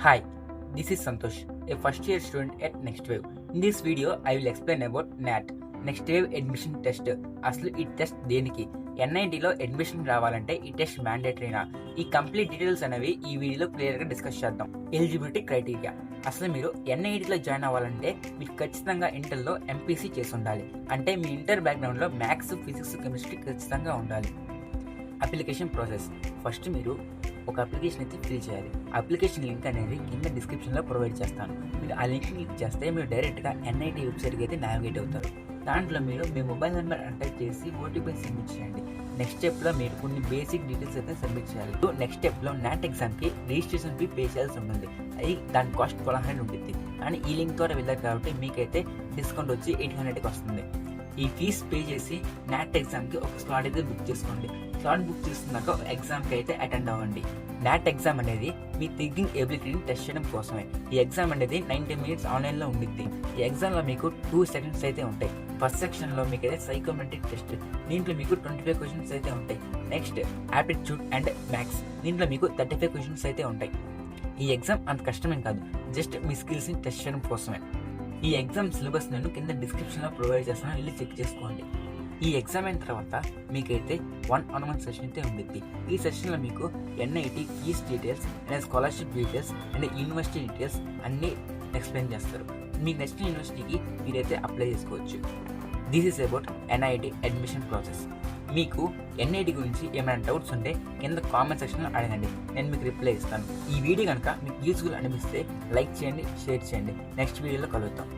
Hi, this is Santosh, a first year student at Next Wave. In this video, I will explain about NAT, Next Wave Admission Test. అసలు ఈ test దేనికి, ఎన్ఐటీలో admission రావాలంటే ఈ test మ్యాండేటరీనా, ఈ complete details అనేవి ఈ వీడియోలో క్లియర్గా డిస్కస్ చేద్దాం. Eligibility criteria. అసలు మీరు ఎన్ఐటీలో జాయిన్ అవ్వాలంటే మీరు ఖచ్చితంగా ఇంటర్లో ఎంపీసీ చేసి ఉండాలి. అంటే మీ ఇంటర్ బ్యాక్గ్రౌండ్లో మ్యాథ్స్, ఫిజిక్స్, కెమిస్ట్రీ ఖచ్చితంగా ఉండాలి. Application process. ఫస్ట్ మీరు ఒక అప్లికేషన్ అయితే ఫిల్ చేయాలి. అప్లికేషన్ లింక్ అనేది కింద డిస్క్రిప్షన్లో ప్రొవైడ్ చేస్తాను. మీరు ఆ లింక్ క్లిక్ చేస్తే మీరు డైరెక్ట్గా ఎన్ఐటీ వెబ్సైట్కి అయితే నావిగేట్ అవుతారు. దాంట్లో మీరు మీ మొబైల్ నెంబర్ ఎంటర్ చేసి ఓటీపీ సబ్మిట్ చేయండి. నెక్స్ట్ స్టెప్లో మీరు కొన్ని బేసిక్ డీటెయిల్స్ అయితే సబ్మిట్ చేయాలి. నెక్స్ట్ స్టెప్లో నాట్ ఎగ్జామ్కి రిజిస్ట్రేషన్ ఫీ పే చేయాల్సి ఉంటుంది. అది దాని కాస్ట్ 1200 ఉంటుంది. కానీ ఈ లింక్ ద్వారా వెళ్ళారు కాబట్టి మీకైతే డిస్కౌంట్ వచ్చి 800కి వస్తుంది. ఈ ఫీజ్ పే చేసి నాట్ ఎగ్జామ్కి ఒక స్లాట్ అయితే బుక్ చేసుకోండి. స్లాట్ బుక్ చేసుకున్నాక ఎగ్జామ్కి అయితే అటెండ్ అవ్వండి. నాట్ ఎగ్జామ్ అనేది మీ థింకింగ్ ఎబిలిటీని టెస్ట్ చేయడం కోసమే. ఈ ఎగ్జామ్ అనేది 90 మినిట్స్ ఆన్లైన్లో ఉండిద్ది. ఈ ఎగ్జామ్లో మీకు 2 సెక్షన్స్ అయితే ఉంటాయి. ఫస్ట్ సెక్షన్లో మీకు అయితే సైకోమెట్రిక్ టెస్ట్, దీంట్లో మీకు 25 క్వశ్చన్స్ అయితే ఉంటాయి. నెక్స్ట్ యాప్టిట్యూడ్ అండ్ మ్యాథ్స్, దీంట్లో మీకు 35 క్వశ్చన్స్ అయితే ఉంటాయి. ఈ ఎగ్జామ్ అంత కష్టమేం కాదు, జస్ట్ మీ స్కిల్స్ని టెస్ట్ చేయడం కోసమే. ఈ ఎగ్జామ్ సిలబస్ నేను కింద డిస్క్రిప్షన్లో ప్రొవైడ్ చేస్తాను, వెళ్ళి చెక్ చేసుకోండి. ఈ ఎగ్జామ్ అయిన తర్వాత మీకైతే 1-on-1 సెషన్ అయితే ఉండిద్ది. ఈ సెషన్లో మీకు NIT keys details and scholarship details and university details అన్నీ ఎక్స్ప్లెయిన్ చేస్తారు. మీకు నచ్చిన యూనివర్సిటీకి మీరైతే అప్లై చేసుకోవచ్చు. This is about NIT admission process. మీకు ఎన్ఐటీ గురించి ఏమైనా డౌట్స్ ఉంటే కింద కామెంట్ సెక్షన్లో అడగండి, నేను మీకు రిప్లై ఇస్తాను. ఈ వీడియో కనుక మీకు యూస్ఫుల్ అనిపిస్తే లైక్ చేయండి, షేర్ చేయండి. నెక్స్ట్ వీడియోలో కలుద్దాం.